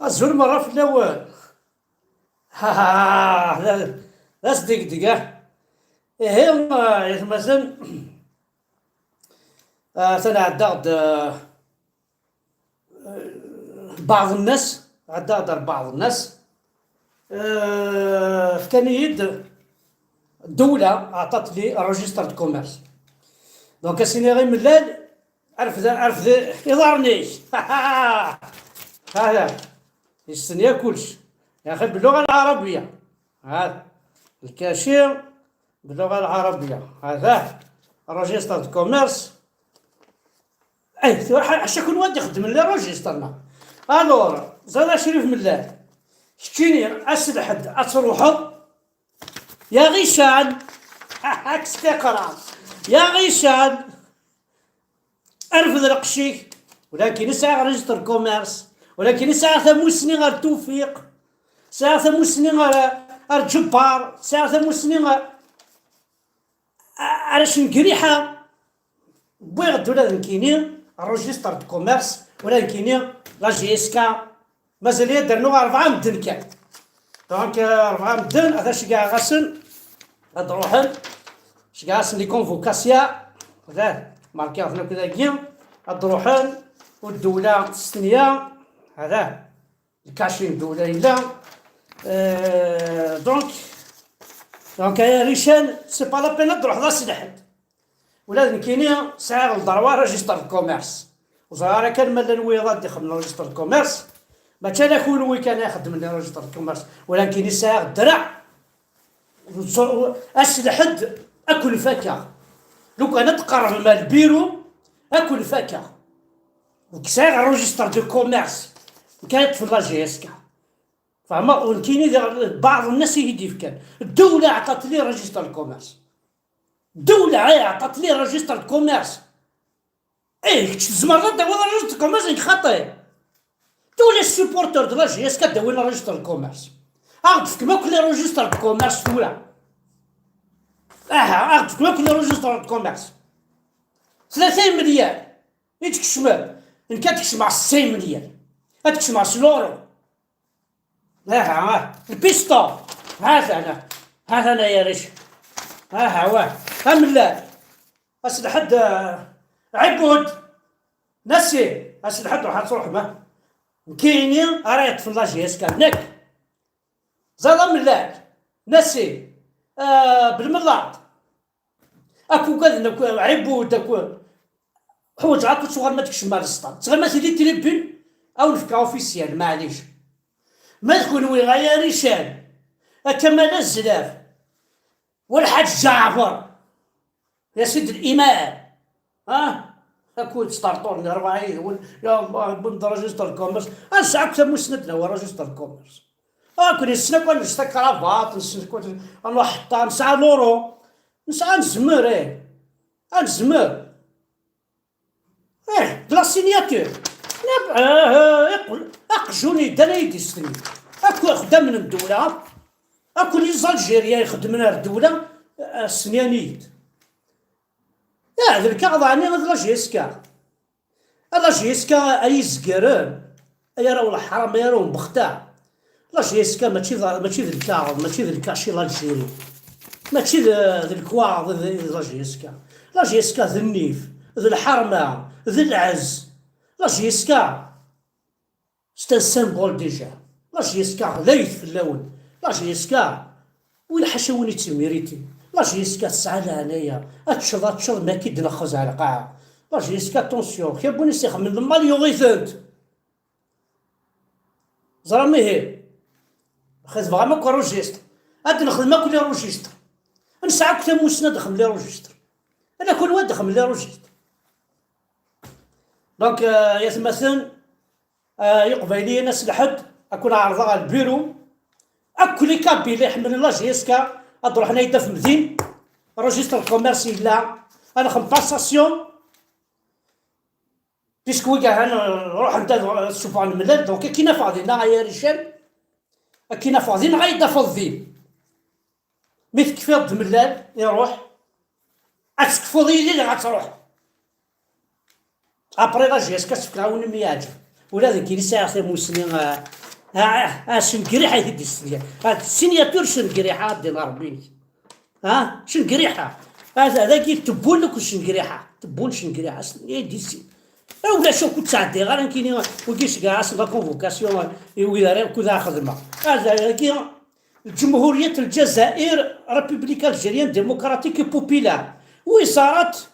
الزول مرة في الأول. لا صديق دقة. إيه مثلا أنا عداد بعض الناس عداد بعض الناس في كان الدولة أعطت لي روجيستر دو كوميرس. دونك اسيني غير ملال عرف يضرني. هذا يستنيا كلش يا أخي باللغة العربية. هذا الكاشير باللغة العربية. هذا روجيستر دو كوميرس. اي شكون واد يخدم لي روجيسترنا. الور زاد شريف ملال شتيني اسلحد اتروحو يا غيشان. هاك استقرا يا غيشان ارفض القشي. ولكن ساعة ريجستر كوميرس، ولكن ساعة ثموسني غير توفيق، ساعة ثموسني غير جبار، ساعة ثموسني غير علاش نقريحة بغد ولا نكيني الروجيستر دو كوميرس ولا نكيني لا جي اس كا. مازال يدرنو 4 مدن كان. دونك 4 مدن هذا شكاع غاسن هاد روحن شكاع غاسن لي كونفوكاسيا هذا ماركي هنا كذا كيم هاد روحن والدولة السنية هذا الكاشين دولة إلا دونك يا ريشان سي با لا بين تروح لا سلحد ولازم كاينين ساعة الضروا ريجستر كوميرس وزهارة كان مالا الويضات يخدم ريجستر كوميرس ما كان يكون وي كان يخدم لي ريجستر كوميرس ولكن ساعة الدرع أسلحد أكل فاكهة. لو كان تقرب مع البيرو أكل فاكهة وكساع ريجستر دو كوميرس كانت في لا جي اس كا فما وكاين بعض الناس يهدي كان الدولة عطات لي ريجستر كوميرس. الدولة عطات لي ريجستر كوميرس. زمرت داوي ريجستر كوميرس خاطئ. دولة السيبورتور دو لا جي اس كا داوي ريجستر كوميرس. عرفت ما كل ريجستر كوميرس دولة. عرفت ما كل ريجستر كوميرس 30 مليار يتكشمل إن كان تكشم على 90 مليار تكشم على اليورو. البيستو هذا أنا يا ريش واه لا أسلحد عبود نسي أسلحد راح تروح ما كاينين ريت في لاجي اسكانك زاد ملال نسي بالملاط اكو كذا عبود اكو حوج عطو صغار ما تكشم مال السطات صغار ما تدي تريبين او نفكا اوفيسيال معليش ما تكون وغاية ريشان كمال الزلاف والحاج جعفر يا سيد الإمام أكون ستارطورني 40 يا الله بند ريجستر كوميرس أنسى أكثر مسند هو ريجستر كوميرس أكون السنة كون نستا كرافات نستا أنا حتى نسعى لورو نسعى نزمر نزمر بلا سينياتور يقول أقجوني دانا يديستني أكو خدام من الدولة أكو لي زالجيريا يخدمنا الدولة السنيانيت هذا الكعض عني هذا لا جيسكا لا جيسكا أي زقران أي راهو الحرام أي راهو مبختع. لا جيسكا ماشي ذا الكعض ماشي ذا الكاشي الجيري ماشي ذا الكواض لا جيسكا. لا جيسكا ذا النيف ذا الحرمة ذا العز. لا جيسكا ستا سامبول ديجا. لا جيسكا ليث في اللون. لا جيسكا وين حشاوني تيميريتي. لا جيسكا تسعى هنايا تشرب ما كي نخز على القاعة. لا جيسكا طونسيون خير بوني سيخ من المال يغيثنت زرا مهي خذ بغا ماكو روجيستر هاد نخدم ماكو لي روجيستر نسعى كتا موسنا دخل لي روجيستر انا كل واد دخل لي روجيستر. دونك يتمثل يقبيلي ناس لحد اكون عارضة على البيرو اكو لي كابي اللي يحمل لا جيسكا أروح أنا يدا في مدين روجيستر كوميرسي لا أنا خم باساسيون بيسكو كاع أنا نروح نتا نشوفو على الملل. دونك كينا فاضينا يا رجال كينا فاضينا غايدا فاضيين مي تكفي ملال يروح أتكفوضي اللي غتروح أبري لا جيسكا تفكراوني مياجر ولا ذاك اللي ساعة موسنين شنقريحه يدي السنية السينياتور شنقريحه ديال ربي. شنقريحه هذا كي تبون لك شنقريحه تبون شنقريحه يدي السين. ولا شو كنت تعدي غير كاين وكيش كاع لا كونفوكاسيون ولا كذا خدمه هذا كي جمهوريه الجزائر ريبوبليك الجيريان ديمقراطيك بوبيلار وي صارت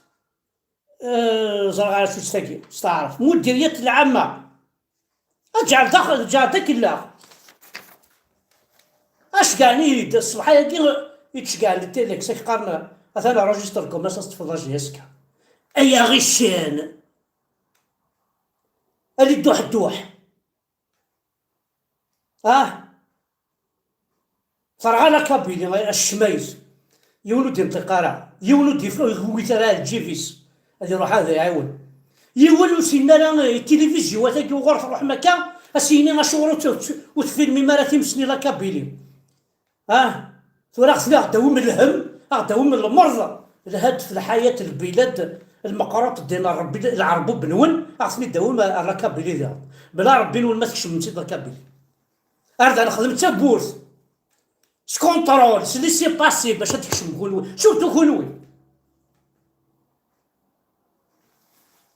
زرع شو تستاكي تعرف مديريه العامه اجعل داخل جاتك لا اش كاعني الصباح كي يتشكع للتيليك سيقارن مثلا روجستر كوماس تفضل جيسكا اي غشان اللي دوح الدوح فرغانا كابيني الشمايز يولد انتقارا يولد يفلو يغوي ترى الجيفيس هذا يروح هذا يعاون يولو سينا لا التلفزيون هذاك وغرف روح مكان اسيني مشهور وتفيلمي مراتي مسني لا كابيلي ثورا خصنا غداو من الهم غداو من المرضى الهدف الحياه البلاد المقارات ديال ربي العربو بنون خصني نداو لا كابيلي ذا بلا ربي نون ما تكشف نسيت لا كابيلي ارد خدمت حتى بورس سكونترول سلي سي باسي باش تكشف كلوي شفتو كلوي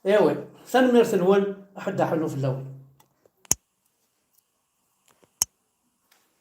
ايوا ثاني ميرث نون حد حلو في الاول